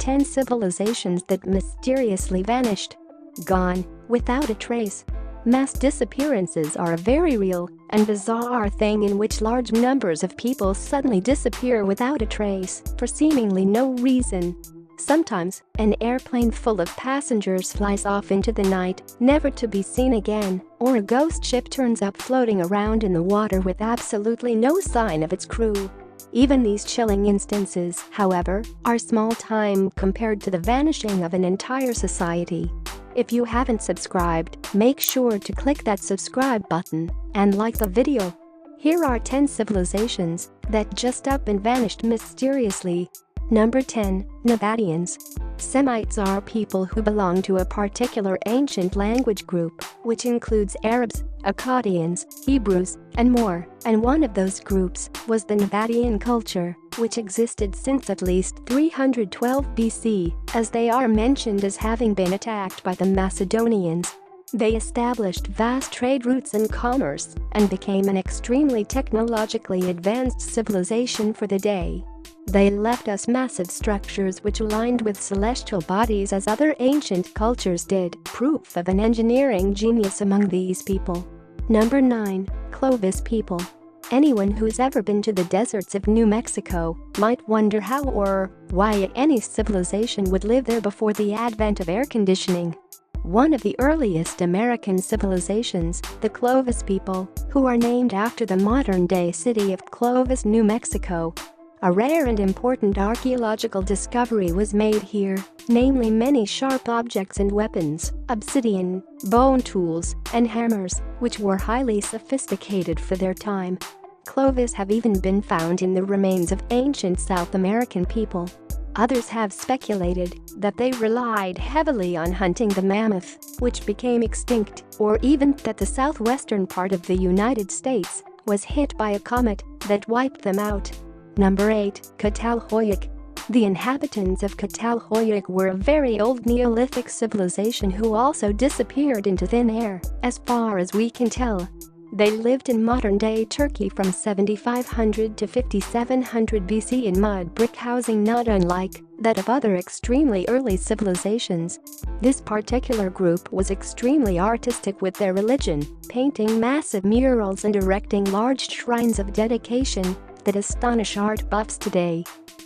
10 civilizations that mysteriously vanished. Gone, without a trace. Mass disappearances are a very real and bizarre thing in which large numbers of people suddenly disappear without a trace for seemingly no reason. Sometimes, an airplane full of passengers flies off into the night, never to be seen again, or a ghost ship turns up floating around in the water with absolutely no sign of its crew. Even these chilling instances, however, are small time compared to the vanishing of an entire society. If you haven't subscribed, make sure to click that subscribe button and like the video. Here are 10 civilizations that just up and vanished mysteriously. Number 10. Nabateans. Semites are people who belong to a particular ancient language group, which includes Arabs, Akkadians, Hebrews, and more, and one of those groups was the Nabatean culture, which existed since at least 312 BC, as they are mentioned as having been attacked by the Macedonians. They established vast trade routes and commerce, and became an extremely technologically advanced civilization for the day. They left us massive structures which aligned with celestial bodies as other ancient cultures did, proof of an engineering genius among these people. Number 9. Clovis people. Anyone who's ever been to the deserts of New Mexico might wonder how or why any civilization would live there before the advent of air conditioning. One of the earliest American civilizations, the Clovis people, who are named after the modern-day city of Clovis, New Mexico. A rare and important archaeological discovery was made here, namely many sharp objects and weapons, obsidian, bone tools, and hammers, which were highly sophisticated for their time. Clovis have even been found in the remains of ancient South American people. Others have speculated that they relied heavily on hunting the mammoth, which became extinct, or even that the southwestern part of the United States was hit by a comet that wiped them out. Number 8. Catalhoyuk. The inhabitants of Catalhoyuk were a very old Neolithic civilization who also disappeared into thin air, as far as we can tell. They lived in modern-day Turkey from 7500 to 5700 BC in mud brick housing not unlike that of other extremely early civilizations. This particular group was extremely artistic with their religion, painting massive murals and erecting large shrines of dedication that astonish art buffs today.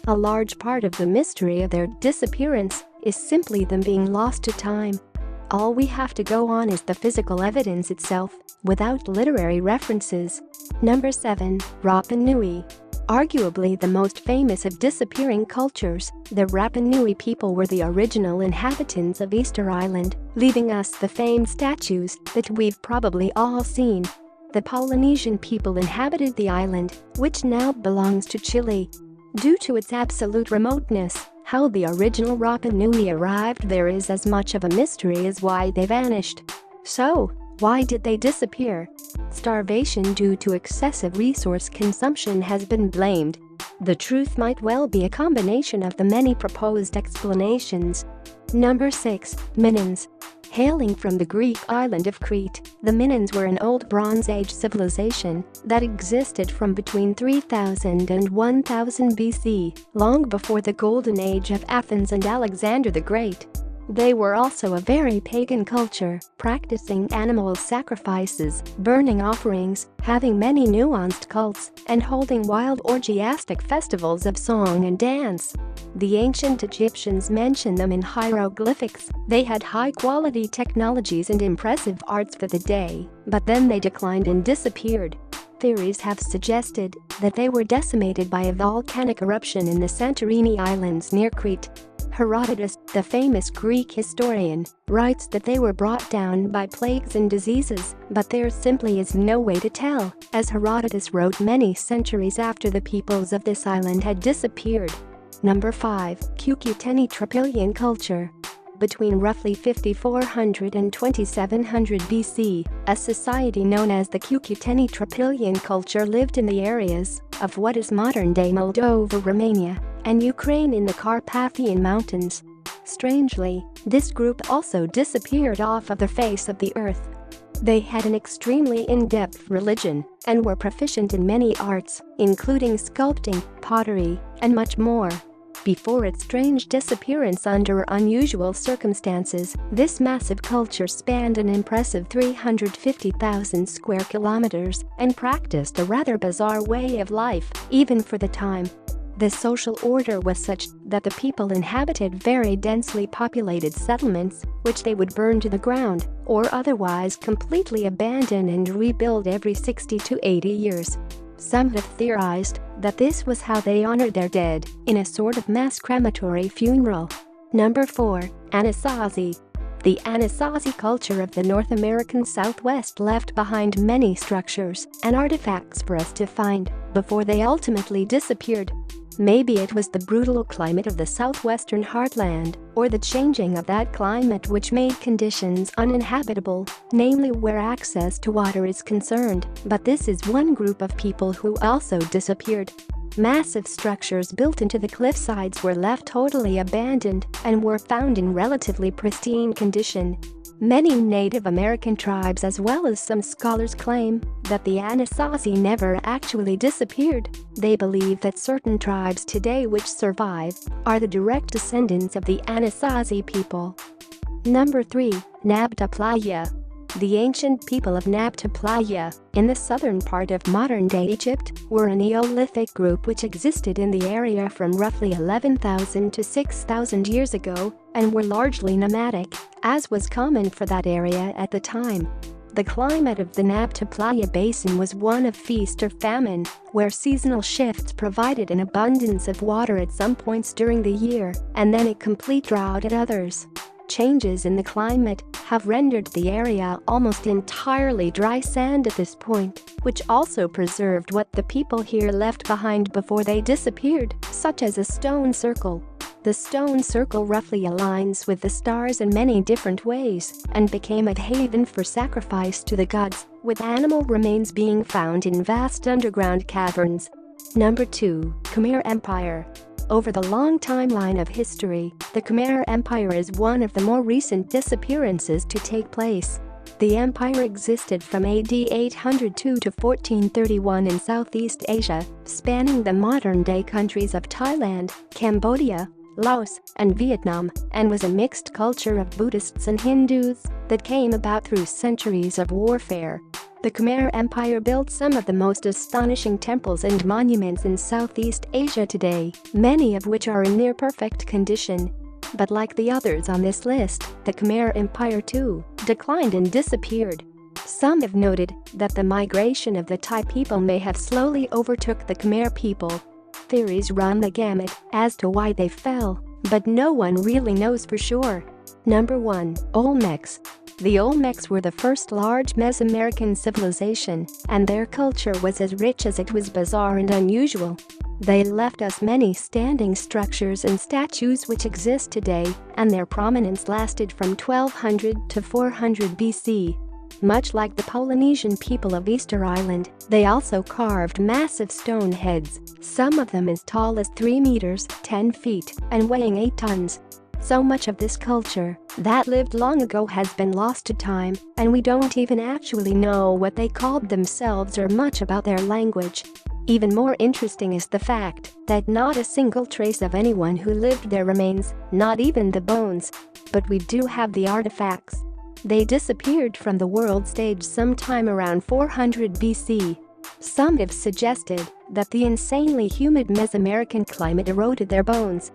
A large part of the mystery of their disappearance is simply them being lost to time. All we have to go on is the physical evidence itself, without literary references. Number 7. Rapa Nui. Arguably the most famous of disappearing cultures, the Rapa Nui people were the original inhabitants of Easter Island, leaving us the famed statues that we've probably all seen. The Polynesian people inhabited the island, which now belongs to Chile. Due to its absolute remoteness, how the original Rapa Nui arrived there is as much of a mystery as why they vanished. So, why did they disappear? Starvation due to excessive resource consumption has been blamed. The truth might well be a combination of the many proposed explanations. Number 6. Mayans. Hailing from the Greek island of Crete, the Mayans were an old Bronze Age civilization that existed from between 3000 and 1000 BC, long before the Golden Age of Athens and Alexander the Great. They were also a very pagan culture, practicing animal sacrifices, burning offerings, having many nuanced cults, and holding wild orgiastic festivals of song and dance. The ancient Egyptians mention them in hieroglyphics. They had high-quality technologies and impressive arts for the day, but then they declined and disappeared. Theories have suggested that they were decimated by a volcanic eruption in the Santorini Islands near Crete. Herodotus, the famous Greek historian, writes that they were brought down by plagues and diseases, but there simply is no way to tell, as Herodotus wrote many centuries after the peoples of this island had disappeared. Number 5. Cucuteni Tropilian culture. Between roughly 5400 and 2700 BC, a society known as the Cucuteni Tropilian culture lived in the areas of what is modern-day Moldova, Romania, and Ukraine in the Carpathian Mountains. Strangely, this group also disappeared off of the face of the earth. They had an extremely in-depth religion and were proficient in many arts, including sculpting, pottery, and much more. Before its strange disappearance under unusual circumstances, this massive culture spanned an impressive 350,000 square kilometers and practiced a rather bizarre way of life, even for the time. The social order was such that the people inhabited very densely populated settlements, which they would burn to the ground or otherwise completely abandon and rebuild every 60 to 80 years. Some have theorized that this was how they honored their dead, in a sort of mass crematory funeral. Number 4. Anasazi. The Anasazi culture of the North American Southwest left behind many structures and artifacts for us to find before they ultimately disappeared. Maybe it was the brutal climate of the southwestern heartland, or the changing of that climate which made conditions uninhabitable, namely where access to water is concerned, but this is one group of people who also disappeared. Massive structures built into the cliffsides were left totally abandoned and were found in relatively pristine condition. Many Native American tribes as well as some scholars claim that the Anasazi never actually disappeared. They believe that certain tribes today which survive are the direct descendants of the Anasazi people. Number 3. Nabta Playa. The ancient people of Nabta Playa, in the southern part of modern-day Egypt, were a Neolithic group which existed in the area from roughly 11,000 to 6,000 years ago and were largely nomadic, as was common for that area at the time. The climate of the Nabta Playa basin was one of feast or famine, where seasonal shifts provided an abundance of water at some points during the year and then a complete drought at others. Changes in the climate have rendered the area almost entirely dry sand at this point, which also preserved what the people here left behind before they disappeared, such as a stone circle. The stone circle roughly aligns with the stars in many different ways and became a haven for sacrifice to the gods, with animal remains being found in vast underground caverns. Number 2. Khmer Empire. Over the long timeline of history, the Khmer Empire is one of the more recent disappearances to take place. The empire existed from AD 802 to 1431 in Southeast Asia, spanning the modern-day countries of Thailand, Cambodia, Laos, and Vietnam, and was a mixed culture of Buddhists and Hindus that came about through centuries of warfare. The Khmer Empire built some of the most astonishing temples and monuments in Southeast Asia today, many of which are in near-perfect condition. But like the others on this list, the Khmer Empire too declined and disappeared. Some have noted that the migration of the Thai people may have slowly overtook the Khmer people. Theories run the gamut as to why they fell, but no one really knows for sure. Number 1. Olmecs. The Olmecs were the first large Mesoamerican civilization, and their culture was as rich as it was bizarre and unusual. They left us many standing structures and statues which exist today, and their prominence lasted from 1200 to 400 BC. Much like the Polynesian people of Easter Island, they also carved massive stone heads, some of them as tall as 3 meters (10 feet) and weighing 8 tons. So much of this culture that lived long ago has been lost to time, and we don't even actually know what they called themselves or much about their language. Even more interesting is the fact that not a single trace of anyone who lived there remains, not even the bones. But we do have the artifacts. They disappeared from the world stage sometime around 400 BC. Some have suggested that the insanely humid Mesoamerican climate eroded their bones.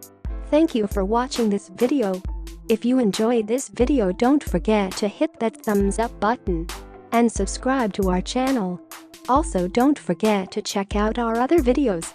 Thank you for watching this video. If you enjoyed this video, don't forget to hit that thumbs up button and subscribe to our channel. Also, don't forget to check out our other videos.